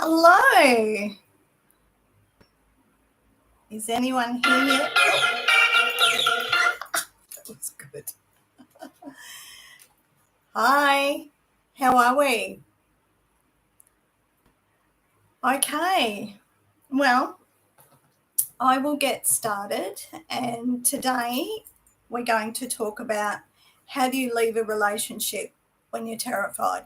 Hello. Is anyone here yet? That was good. Hi. How are we? Okay. Well, I will get started, and today we're going to talk about how do you leave a relationship when you're terrified.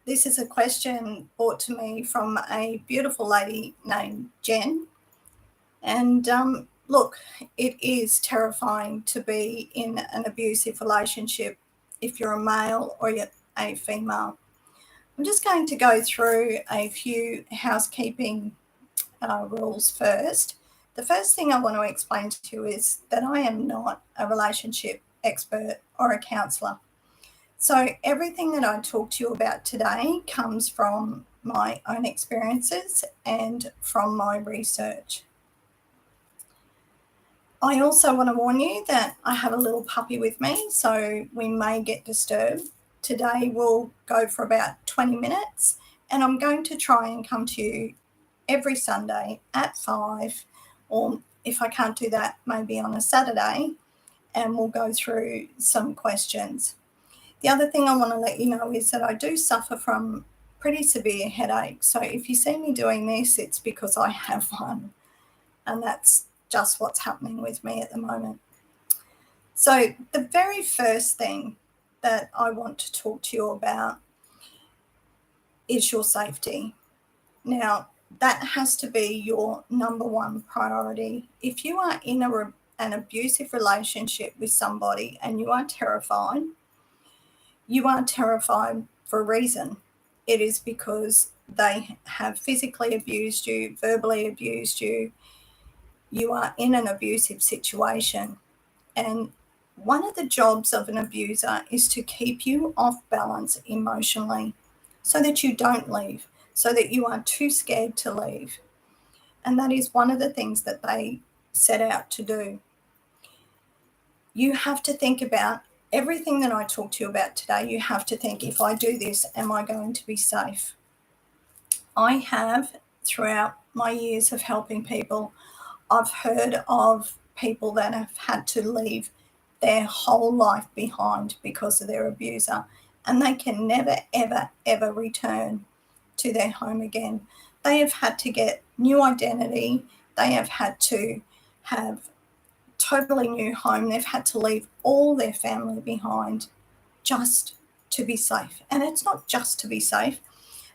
This is a question brought to me from a beautiful lady named Jen. And look, it is terrifying to be in an abusive relationship if you're a male or you're a female. I'm just going to go through a few housekeeping rules first. The first thing I want to explain to you is that I am not a relationship expert or a counsellor. So everything that I talk to you about today comes from my own experiences and from my research. I also want to warn you that I have a little puppy with me, so we may get disturbed. Today we'll go for about 20 minutes, and I'm going to try and come to you every Sunday at 5, or if I can't do that, maybe on a Saturday, and we'll go through some questions. The other thing I want to let you know is that I do suffer from pretty severe headaches. So if you see me doing this, it's because I have one, and that's just what's happening with me at the moment. So the very first thing that I want to talk to you about is your safety. Now, that has to be your number one priority. If you are in an abusive relationship with somebody and you are terrified for a reason. It is because they have physically abused you, verbally abused you. You are in an abusive situation. And one of the jobs of an abuser is to keep you off balance emotionally so that you don't leave, so that you are too scared to leave. And that is one of the things that they set out to do. You have to think about everything that I talk to you about today. You have to think, if I do this, am I going to be safe? I have, throughout my years of helping people, I've heard of people that have had to leave their whole life behind because of their abuser, and they can never, ever, ever return to their home again. They have had to get new identity. They have had to have totally new home. They've had to leave all their family behind just to be safe. And it's not just to be safe.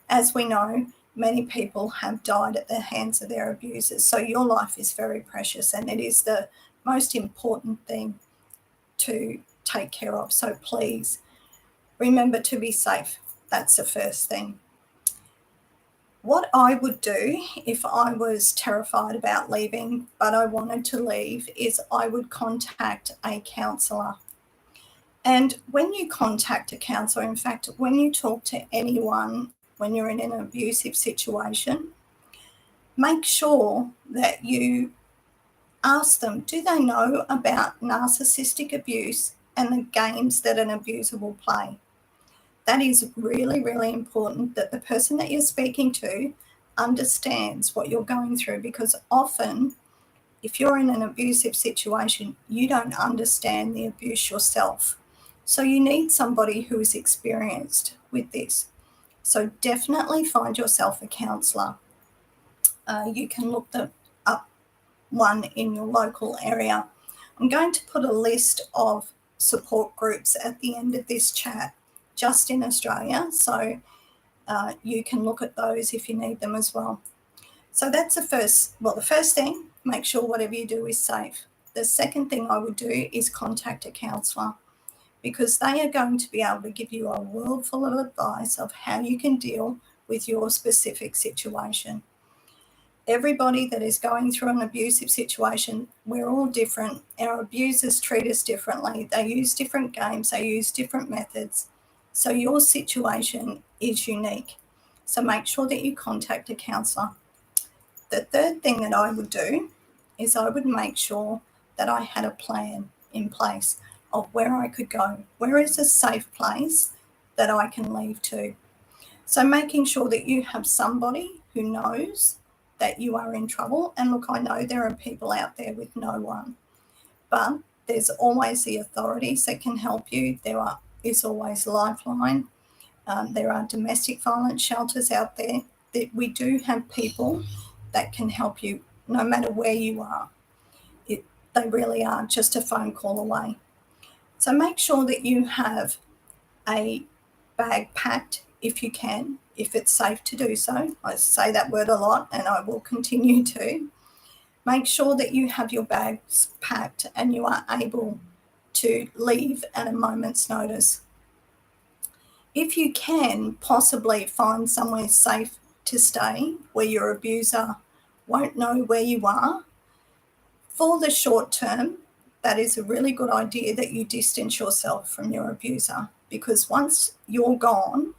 As we know, many people have died at the hands of their abusers. So your life is very precious, and it is the most important thing to take care of. So please remember to be safe. That's the first thing. What I would do if I was terrified about leaving, but I wanted to leave, is I would contact a counsellor. And when you contact a counsellor, in fact, when you talk to anyone when you're in an abusive situation, make sure that you ask them, do they know about narcissistic abuse and the games that an abuser will play? That is really, really important, that the person that you're speaking to understands what you're going through, because often if you're in an abusive situation, you don't understand the abuse yourself. So you need somebody who is experienced with this. So definitely find yourself a counsellor. You can look up one in your local area. I'm going to put a list of support groups at the end of this chat, just in Australia. So you can look at those if you need them as well. So that's the first thing, make sure whatever you do is safe. The second thing I would do is contact a counsellor, because they are going to be able to give you a world full of advice of how you can deal with your specific situation. Everybody that is going through an abusive situation, we're all different. Our abusers treat us differently. They use different games. They use different methods. So your situation is unique. So make sure that you contact a counsellor. The third thing that I would do is I would make sure that I had a plan in place of where I could go. Where is a safe place that I can leave to? So making sure that you have somebody who knows that you are in trouble. And look, I know there are people out there with no one, but there's always the authorities that can help you. There is always Lifeline. There are domestic violence shelters out there. That we do have people that can help you no matter where you are. They really are just a phone call away. So make sure that you have a bag packed if you can, if it's safe to do so. I say that word a lot and I will continue to. Make sure that you have your bags packed and you are able to leave at a moment's notice. If you can, possibly find somewhere safe to stay where your abuser won't know where you are. For the short term, that is a really good idea that you distance yourself from your abuser, because once you're gone,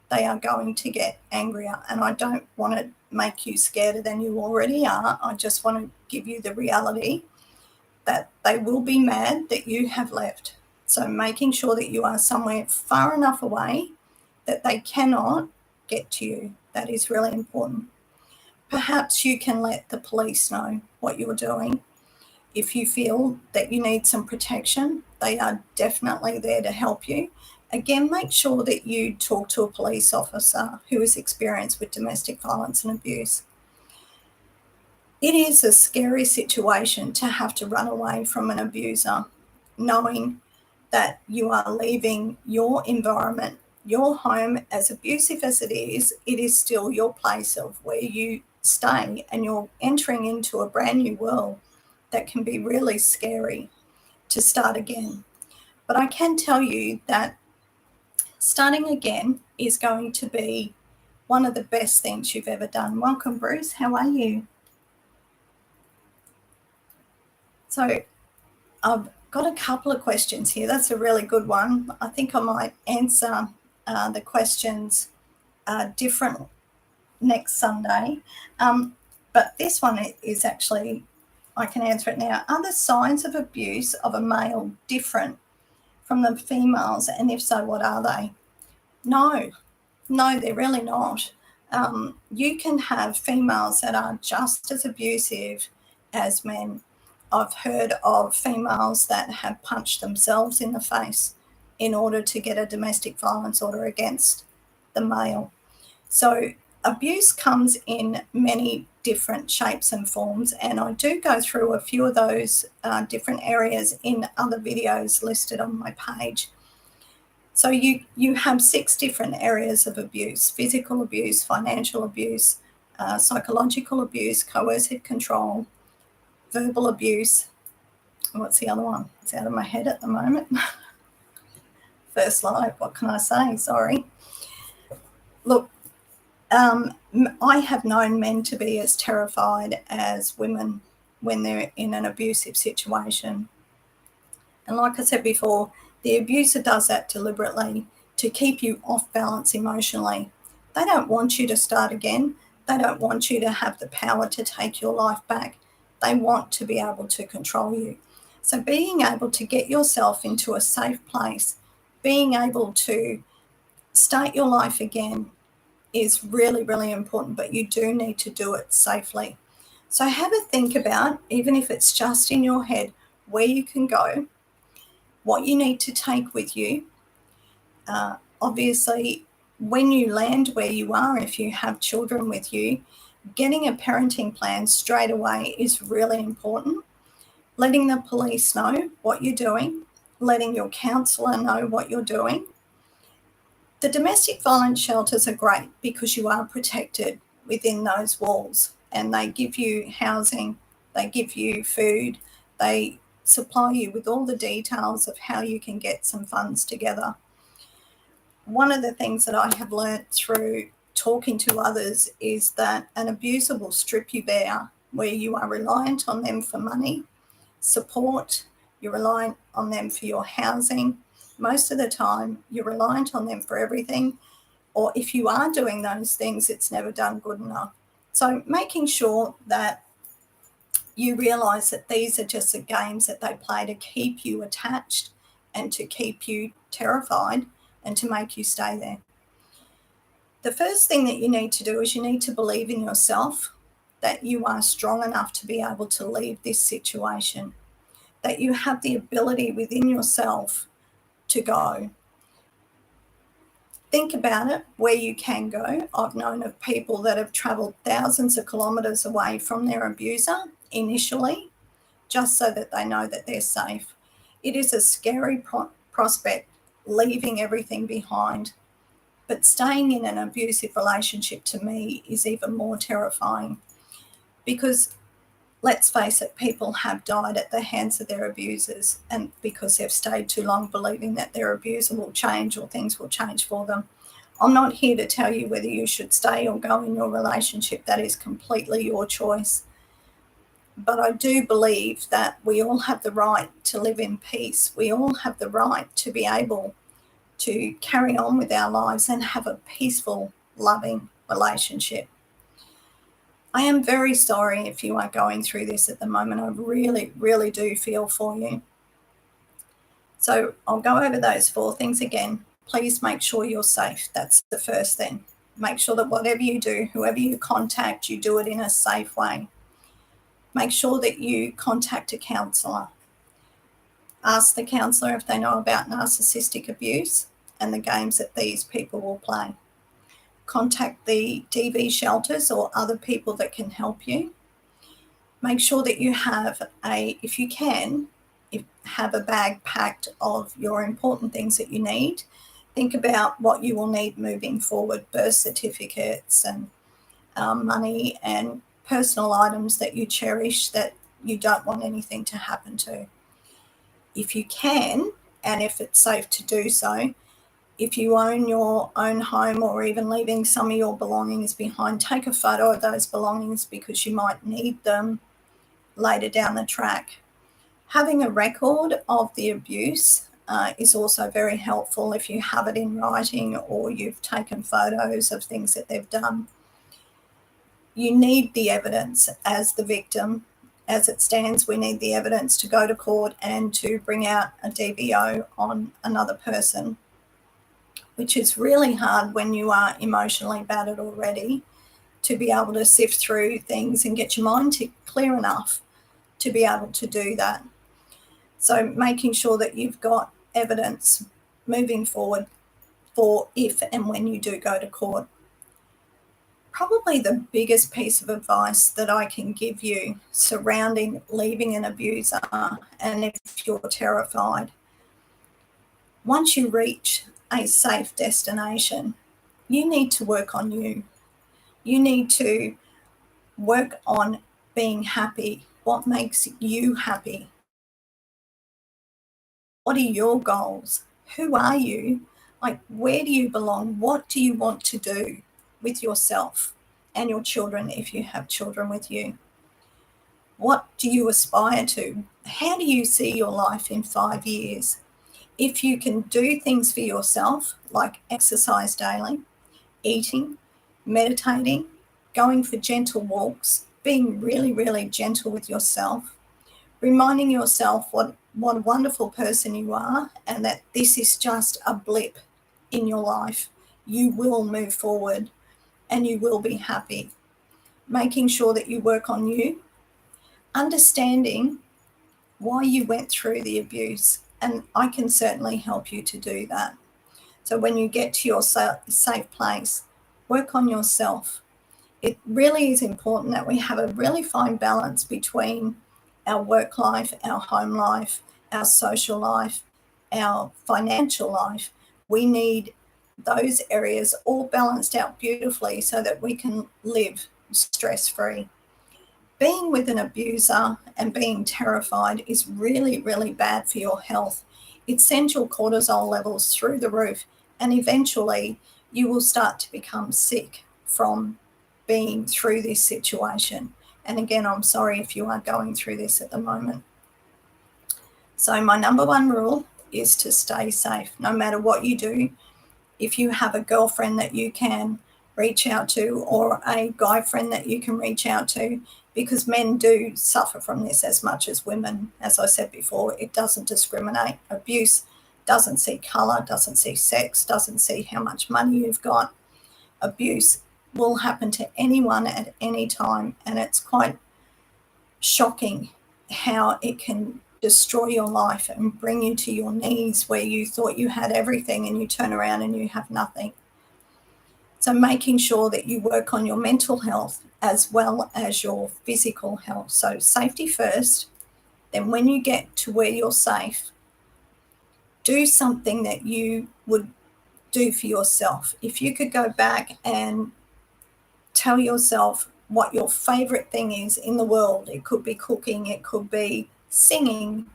they are going to get angrier. And I don't want to make you scareder than you already are. I just want to give you the reality that they will be mad that you have left. So making sure that you are somewhere far enough away that they cannot get to you, that is really important. Perhaps you can let the police know what you're doing. If you feel that you need some protection, they are definitely there to help you. Again, make sure that you talk to a police officer who is experienced with domestic violence and abuse. It is a scary situation to have to run away from an abuser, knowing that you are leaving your environment, your home. As abusive as it is still your place of where you stay, and you're entering into a brand new world that can be really scary to start again. But I can tell you that starting again is going to be one of the best things you've ever done. Welcome, Bruce. How are you? So I've got a couple of questions here. That's a really good one. I think I might answer the questions different next Sunday. But this one is actually, I can answer it now. Are the signs of abuse of a male different from the females? And if so, what are they? No, they're really not. You can have females that are just as abusive as men. I've heard of females that have punched themselves in the face in order to get a domestic violence order against the male. So abuse comes in many different shapes and forms, and I do go through a few of those different areas in other videos listed on my page. So you have 6 different areas of abuse: physical abuse, financial abuse, psychological abuse, coercive control, verbal abuse. What's the other one? It's out of my head at the moment. First life, what can I say? Sorry. Look, I have known men to be as terrified as women when they're in an abusive situation. And like I said before, the abuser does that deliberately to keep you off balance emotionally. They don't want you to start again. They don't want you to have the power to take your life back. They want to be able to control you. So being able to get yourself into a safe place, being able to start your life again is really, really important, but you do need to do it safely. So have a think about, even if it's just in your head, where you can go, what you need to take with you. Obviously, when you land where you are, if you have children with you, getting a parenting plan straight away is really important. Letting the police know what you're doing, letting your counsellor know what you're doing. The domestic violence shelters are great because you are protected within those walls, and they give you housing, they give you food, they supply you with all the details of how you can get some funds together. One of the things that I have learnt through talking to others is that an abuser will strip you bare, where you are reliant on them for money, support, you're reliant on them for your housing. Most of the time, you're reliant on them for everything, or if you are doing those things, it's never done good enough. So making sure that you realise that these are just the games that they play to keep you attached and to keep you terrified and to make you stay there. The first thing that you need to do is you need to believe in yourself, that you are strong enough to be able to leave this situation, that you have the ability within yourself to go. Think about it, where you can go. I've known of people that have travelled thousands of kilometres away from their abuser initially, just so that they know that they're safe. It is a scary prospect, leaving everything behind. But staying in an abusive relationship, to me, is even more terrifying, because let's face it, people have died at the hands of their abusers, and because they've stayed too long believing that their abuser will change or things will change for them. I'm not here to tell you whether you should stay or go in your relationship. That is completely your choice. But I do believe that we all have the right to live in peace. We all have the right to be able to carry on with our lives and have a peaceful, loving relationship. I am very sorry if you are going through this at the moment. I really, really do feel for you. So I'll go over those 4 things again. Please make sure you're safe. That's the first thing. Make sure that whatever you do, whoever you contact, you do it in a safe way. Make sure that you contact a counsellor. Ask the counsellor if they know about narcissistic abuse and the games that these people will play. Contact the DV shelters or other people that can help you. Make sure that you have if you can, have a bag packed of your important things that you need. Think about what you will need moving forward: birth certificates and money and personal items that you cherish that you don't want anything to happen to. If you can, and if it's safe to do so, if you own your own home or even leaving some of your belongings behind, take a photo of those belongings because you might need them later down the track. Having a record of the abuse is also very helpful if you have it in writing or you've taken photos of things that they've done. You need the evidence as the victim. As it stands, we need the evidence to go to court and to bring out a DVO on another person, which is really hard when you are emotionally battered already, to be able to sift through things and get your mind clear enough to be able to do that. So making sure that you've got evidence moving forward for if and when you do go to court. Probably the biggest piece of advice that I can give you surrounding leaving an abuser, and if you're terrified, once you reach a safe destination, you need to work on you. You need to work on being happy. What makes you happy? What are your goals? Who are you? Like, where do you belong? What do you want to do with yourself and your children if you have children with you? What do you aspire to? How do you see your life in 5 years? If you can do things for yourself, like exercise daily, eating, meditating, going for gentle walks, being really, really gentle with yourself, reminding yourself what a wonderful person you are and that this is just a blip in your life. You will move forward and you will be happy. Making sure that you work on you, understanding why you went through the abuse, and I can certainly help you to do that. So when you get to your safe place, work on yourself. It really is important that we have a really fine balance between our work life, our home life, our social life, our financial life. We need those areas all balanced out beautifully so that we can live stress-free. Being with an abuser and being terrified is really, really bad for your health. It sends your cortisol levels through the roof, and eventually you will start to become sick from being through this situation. And again, I'm sorry if you are going through this at the moment. So my number 1 rule is to stay safe, no matter what you do. If you have a girlfriend that you can reach out to or a guy friend that you can reach out to, because men do suffer from this as much as women. As I said before, it doesn't discriminate. Abuse doesn't see colour, doesn't see sex, doesn't see how much money you've got. abuse will happen to anyone at any time, and it's quite shocking how it can destroy your life and bring you to your knees where you thought you had everything and you turn around and you have nothing. So making sure that you work on your mental health as well as your physical health. So safety first, then when you get to where you're safe, do something that you would do for yourself. If you could go back and tell yourself what your favorite thing is in the world, it could be cooking, it could be singing,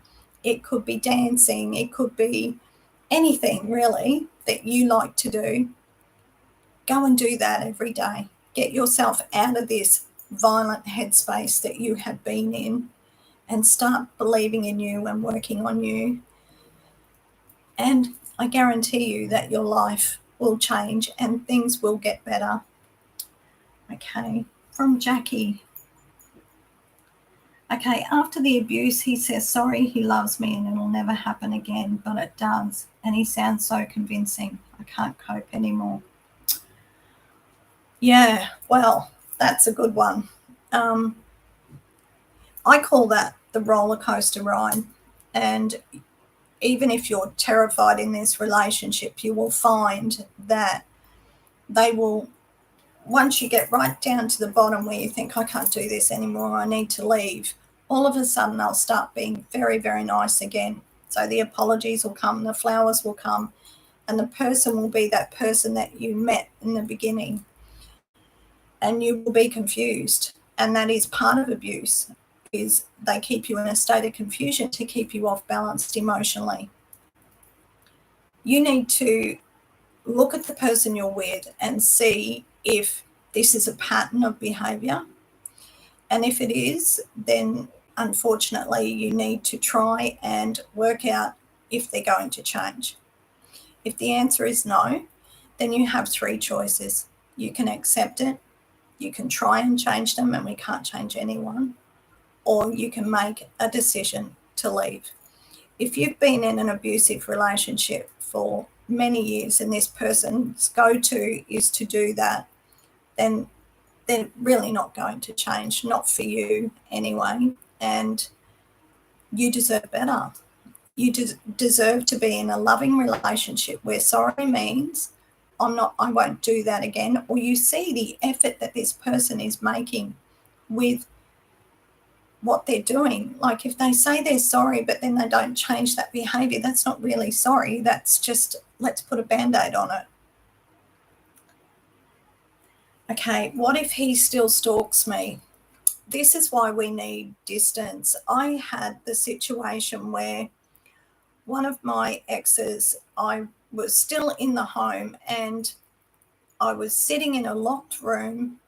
it could be dancing, it could be anything really that you like to do, go and do that every day. Get yourself out of this violent headspace that you have been in and start believing in you and working on you. And I guarantee you that your life will change and things will get better. Okay, from Jackie. Okay, after the abuse, he says, sorry, he loves me and it'll never happen again, but it does. And he sounds so convincing. I can't cope anymore. Yeah, well, that's a good one. I call that the roller coaster ride. And even if you're terrified in this relationship, you will find that they will, once you get right down to the bottom where you think, I can't do this anymore, I need to leave, all of a sudden they'll start being very, very nice again. So the apologies will come, the flowers will come, and the person will be that person that you met in the beginning. And you will be confused. And that is part of abuse, is they keep you in a state of confusion to keep you off balanced emotionally. You need to look at the person you're with and see if this is a pattern of behavior. And if it is, then unfortunately you need to try and work out if they're going to change. If the answer is no, then you have three choices. You can accept it, you can try and change them, and we can't change anyone, or you can make a decision to leave. If you've been in an abusive relationship for many years and this person's go-to is to do that, then they're really not going to change, not for you anyway, and you deserve better. You deserve to be in a loving relationship where sorry means I won't do that again, or you see the effort that this person is making with what they're doing. Like if they say they're sorry, but then they don't change that behavior, that's not really sorry. That's just, let's put a Band-Aid on it. Okay, what if he still stalks me? This is why we need distance. I had the situation where one of my exes, I was still in the home and I was sitting in a locked room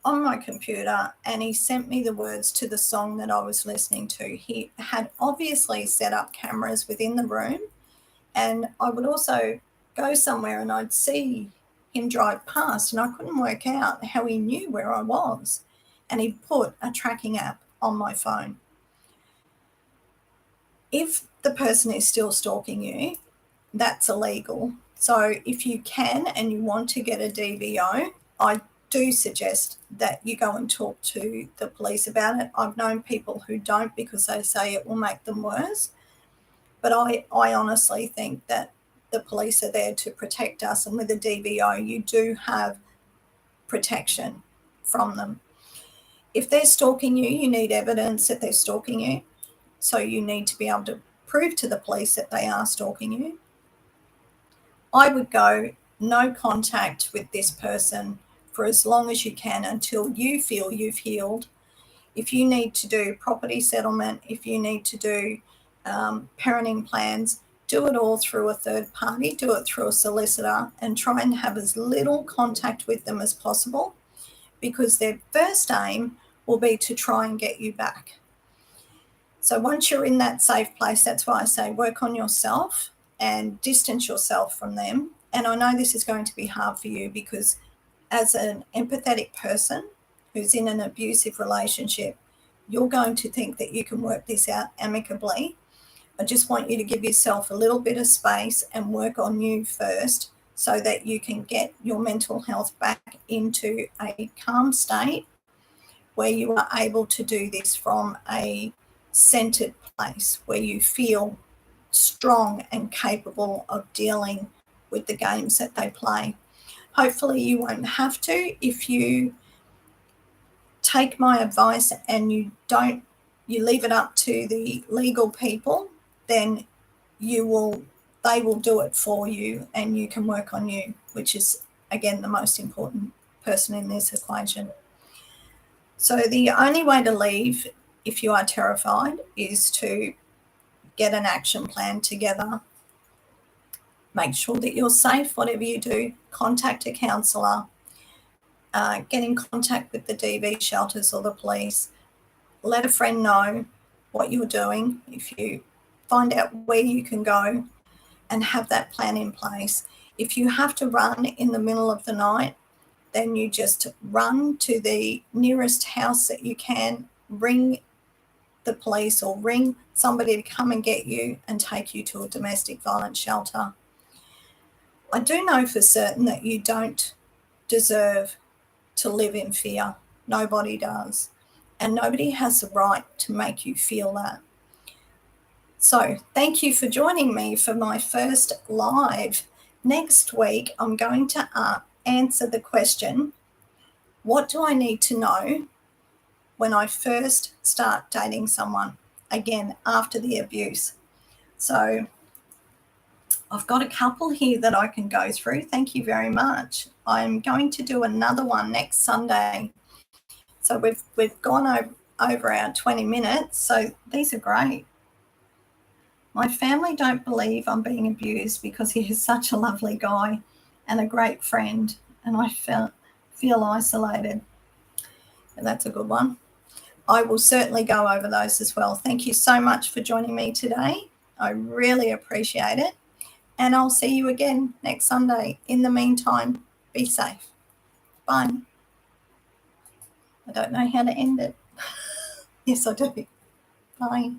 on my computer, and he sent me the words to the song that I was listening to. He had obviously set up cameras within the room, and I would also go somewhere and I'd see him drive past and I couldn't work out how he knew where I was. And he put a tracking app on my phone. If the person is still stalking you, that's illegal. So if you can and you want to get a DVO, I do suggest that you go and talk to the police about it. I've known people who don't because they say it will make them worse. But I honestly think that the police are there to protect us, and with a DVO, you do have protection from them. If they're stalking you, you need evidence that they're stalking you. So you need to be able to prove to the police that they are stalking you. I would go no contact with this person for as long as you can until you feel you've healed. If you need to do property settlement, if you need to do parenting plans, do it all through a third party, do it through a solicitor, and try and have as little contact with them as possible, because their first aim will be to try and get you back. So once you're in that safe place, that's why I say work on yourself and distance yourself from them. And I know this is going to be hard for you because as an empathetic person who's in an abusive relationship, you're going to think that you can work this out amicably. I just want you to give yourself a little bit of space and work on you first so that you can get your mental health back into a calm state where you are able to do this from a centered place where you feel strong and capable of dealing with the games that they play. Hopefully you won't have to. If you take my advice and you leave it up to the legal people, then they will do it for you and you can work on you, which is again the most important person in this equation. So the only way to leave if you are terrified is to get an action plan together. Make sure that you're safe, whatever you do. Contact a counsellor. Get in contact with the DV shelters or the police. Let a friend know what you're doing. If you find out where you can go and have that plan in place. If you have to run in the middle of the night, then you just run to the nearest house that you can, ring the police or ring somebody to come and get you and take you to a domestic violence shelter. I do know for certain that you don't deserve to live in fear. Nobody does. And nobody has the right to make you feel that. So thank you for joining me for my first live. Next week, I'm going to answer the question, what do I need to know when I first start dating someone? Again, after the abuse. So I've got a couple here that I can go through. Thank you very much. I'm going to do another one next Sunday. So we've gone over our 20 minutes. So these are great. My family don't believe I'm being abused because he is such a lovely guy and a great friend, and I feel isolated. And that's a good one. I will certainly go over those as well. Thank you so much for joining me today. I really appreciate it. And I'll see you again next Sunday. In the meantime, be safe. Bye. I don't know how to end it. Yes, I do. Bye.